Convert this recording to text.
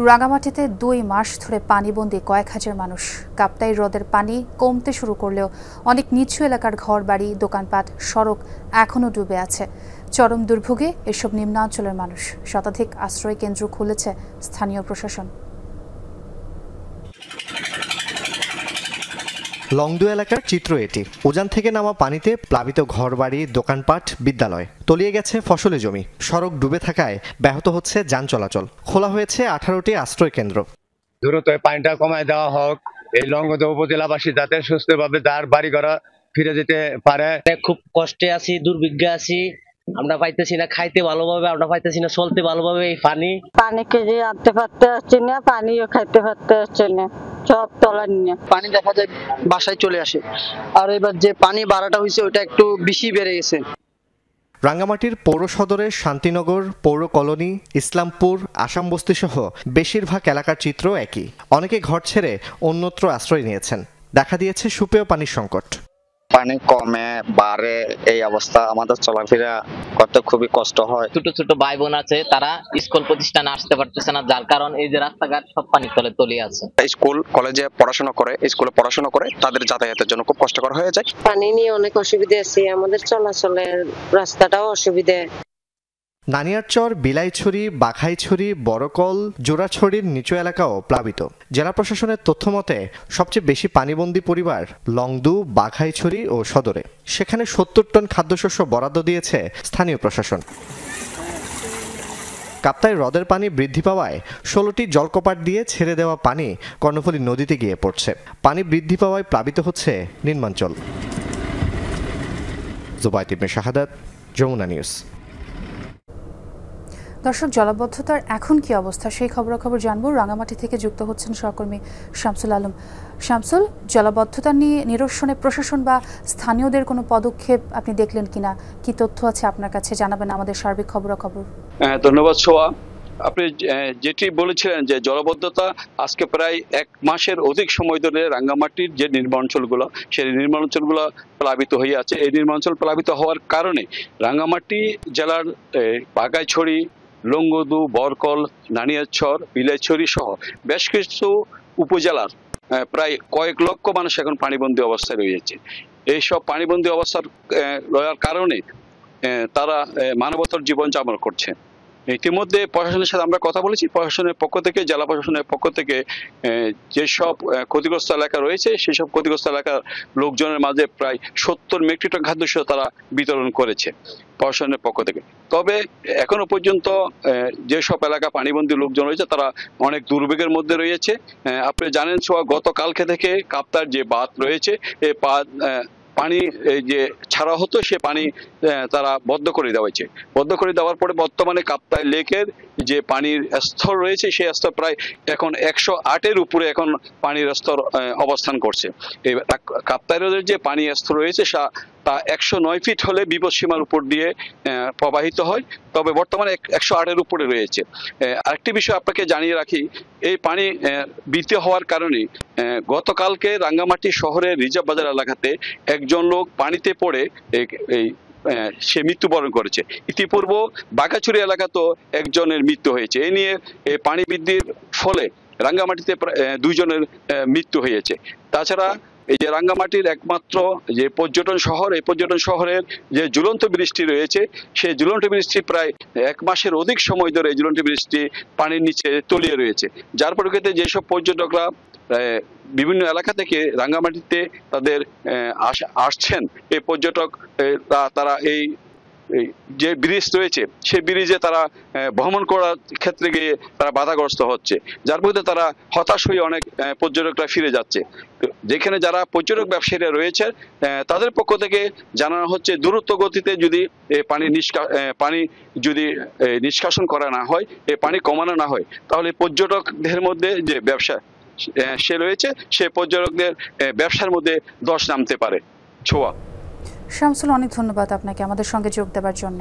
রাঙামাটিতে ২ মাস ধরে পানিবন্দী কয়েক হাজার মানুষ। কাপ্তাই হ্রদের পানি কমতে শুরু করলেও অনেক নিচু এলাকার ঘরবাড়ি, দোকানপাট, সড়ক এখনও ডুবে আছে। চরম দুর্ভোগে এসব নিম্নাঞ্চলের মানুষ। শতাধিক আশ্রয় কেন্দ্র খুলেছে স্থানীয় প্রশাসন। লংদু এলাকার চিত্র এটি। উজান থেকে নামা পানিতে প্লাবিত ঘরবাড়ি, দোকানপাট, বিদ্যালয়, তলিয়ে গেছে ফসলি জমি। সড়ক ডুবে থাকায় ব্যাহত হচ্ছে যান চলাচল। খোলা হয়েছে 18টি আশ্রয় কেন্দ্র। দ্রুত পানিটা কমায় দেওয়া হোক, এই লংগদু উপজেলাবাসী যাতে সুস্থভাবে তার বাড়ি ঘর ফিরে যেতে পারে। খুব কষ্টে আছি, দুর্ভিক্ষে আছি, আমরা পাইতেছি না খাইতে ভালোভাবে, আমরা পাইতেছি না চলতে ভালোভাবে। এই পানি কেজি আনতে পারতে আসছে না, পানিও খাইতে পারতে আসছে না, সব তলার নিয়ে পানি দেখা যায় বাসায় চলে আসে। আর এবার যে পানি বাড়াটা হয়েছে ওইটা একটু বেশি বেড়ে গেছে। রাঙ্গামাটির পৌর সদরের শান্তিনগর, পৌর কলোনি, ইসলামপুর, আসামবস্তি সহ বেশিরভাগ এলাকার চিত্র একই। অনেকে ঘর ছেড়ে অন্যত্র আশ্রয় নিয়েছেন। দেখা দিয়েছে সুপেয় পানির সংকট। পানি কমে বাড়ে, এই অবস্থা আমাদের চলাফেরা করতে খুবই কষ্ট হয়। ছোট ছোট ভাই বোন আছে, তারা স্কুল প্রতিষ্ঠানে আসতে পারতেছে না, যার কারণ এই যে রাস্তাঘাট সব পানির তলে তলিয়ে আছে। স্কুল কলেজে পড়াশোনা করে, স্কুলে পড়াশোনা করে, তাদের যাতায়াতের জন্য খুব কষ্টকর হয়ে যায়। পানি নিয়ে অনেক অসুবিধা আছে, আমাদের চলাচলের রাস্তাটাও অসুবিধা। নানিয়ারচর, বিলাইছড়ি, বাঘাইছড়ি, বড়কল, জোড়াছড়ির নিচু এলাকাও প্লাবিত। জেলা প্রশাসনের তথ্য মতে সবচেয়ে বেশি পানিবন্দী পরিবার লংদু, বাঘাইছড়ি ও সদরে। সেখানে 70 টন খাদ্যশস্য বরাদ্দ দিয়েছে স্থানীয় প্রশাসন। কাপ্তাই হ্রদের পানি বৃদ্ধি পাওয়ায় 16টি জলকপাট দিয়ে ছেড়ে দেওয়া পানি কর্ণফুলী নদীতে গিয়ে পড়ছে। পানি বৃদ্ধি পাওয়ায় প্লাবিত হচ্ছে নিম্নাঞ্চল। জুবাইদ ইবনে শাহাদাত, যমুনা নিউজ। দর্শক, জলাবদ্ধতার এখন কি অবস্থা সেই খবরাখবর জানবো। রাঙামাটি থেকে যুক্ত হচ্ছেন সহকর্মী শামসুল আলম। শামসুল, জলাবদ্ধতা নিয়ে নিরসনে প্রশাসন বা স্থানীয়দের কোনো পদক্ষেপ আপনি দেখলেন কিনা? কি তথ্য আছে আপনার কাছে, জানাবেন আমাদের সার্বিক খবরাখবর। ধন্যবাদ সোয়া। আপনি যেটি বলেছিলেন যে জলাবদ্ধতা আজকে প্রায় 1 মাসের অধিক সময় ধরে রাঙ্গামাটির যে নির্মাণাঞ্চলগুলো, সেই নির্মাণাঞ্চলগুলো প্লাবিত হয়ে আছে। এই নির্মাণাঞ্চল প্লাবিত হওয়ার কারণে রাঙ্গামাটি জেলার বাঘাইছড়ি, লংগদু, বরকল, নানিয়ারচর, বিলাইছড়ি সহ বেশ কিছু উপজেলার প্রায় কয়েক লক্ষ মানুষ এখন পানিবন্দী অবস্থায় রয়েছে। এইসব পানিবন্দী অবস্থার রয়ার কারণে তারা মানবতার জীবন যাপন করছে। ইতিমধ্যে প্রশাসনের সাথে আমরা কথা বলেছি। প্রশাসনের পক্ষ থেকে, জেলা প্রশাসনের পক্ষ থেকে যেসব ক্ষতিগ্রস্ত এলাকা রয়েছে সেসব ক্ষতিগ্রস্ত এলাকার লোকজনের মাঝে প্রায় 70 মেট্রিক টন খাদ্যশস্য তারা বিতরণ করেছে প্রশাসনের পক্ষ থেকে। তবে এখনো পর্যন্ত যেসব এলাকা পানিবন্দী লোকজন রয়েছে তারা অনেক দুর্ভোগের মধ্যে রয়েছে। আপনি জানেন গতকালকে থেকে কাপ্তার যে বাঁধ রয়েছে, এই পানি যে ছাড়া হতো সে পানি তারা বন্ধ করে দেওয়া হয়েছে। বন্ধ করে দেওয়ার পরে বর্তমানে কাপ্তাই লেকের যে পানির স্তর রয়েছে সেই স্তর প্রায় এখন 108-এর উপরে এখন পানির স্তর অবস্থান করছে। এই কাপ্তাই হ্রদের যে পানি স্তর রয়েছে তা 109 ফিট হলে বিপদসীমার উপর দিয়ে প্রবাহিত হয়, তবে বর্তমানে 108-এর উপরে রয়েছে। আরেকটি বিষয় আপনাকে জানিয়ে রাখি, এই পানি বৃদ্ধি হওয়ার কারণে গতকালকে রাঙ্গামাটি শহরের রিজার্ভ বাজার এলাকাতে একজন লোক পানিতে পড়ে সে মৃত্যুবরণ করেছে। ইতিপূর্বে বাঘাছড়ি এলাকাতেও একজনের মৃত্যু হয়েছে। এই নিয়ে পানি বৃদ্ধির ফলে রাঙ্গামাটিতে 2 জনের মৃত্যু হয়েছে। তাছাড়া এই যে রাঙ্গামাটির একমাত্র যে পর্যটন শহর, এই পর্যটন শহরের যে ঝুলন্ত বৃষ্টি রয়েছে, সেই ঝুলন্ত বৃষ্টি প্রায় 1 মাসের অধিক সময় ধরে ঝুলন্ত বৃষ্টি পানির নিচে তলিয়ে রয়েছে, যার পরিপ্রেক্ষিতে যেসব পর্যটকরা বিভিন্ন এলাকা থেকে রাঙ্গামাটিতে তাদের আসছেন, এই পর্যটক তারা এই যে ব্রিজ রয়েছে সেই ব্রিজে তারা ভ্রমণ করার ক্ষেত্রে গিয়ে তারা বাধাগ্রস্ত হচ্ছে, যার মধ্যে তারা হতাশ হয়ে অনেক পর্যটকরা ফিরে যাচ্ছে। যেখানে যারা পর্যটক ব্যবসায়ীরা রয়েছে তাদের পক্ষ থেকে জানানো হচ্ছে দ্রুত গতিতে যদি পানি যদি নিষ্কাশন করা না হয়, এই পানি কমানো না হয়, তাহলে পর্যটকদের মধ্যে যে ব্যবসা সে রয়েছে সে পর্যটকদের ব্যবসার মধ্যে ধস নামতে পারে। ছোয়া। শামসুল, অনেক ধন্যবাদ আপনাকে আমাদের সঙ্গে যোগ দেওয়ার জন্য।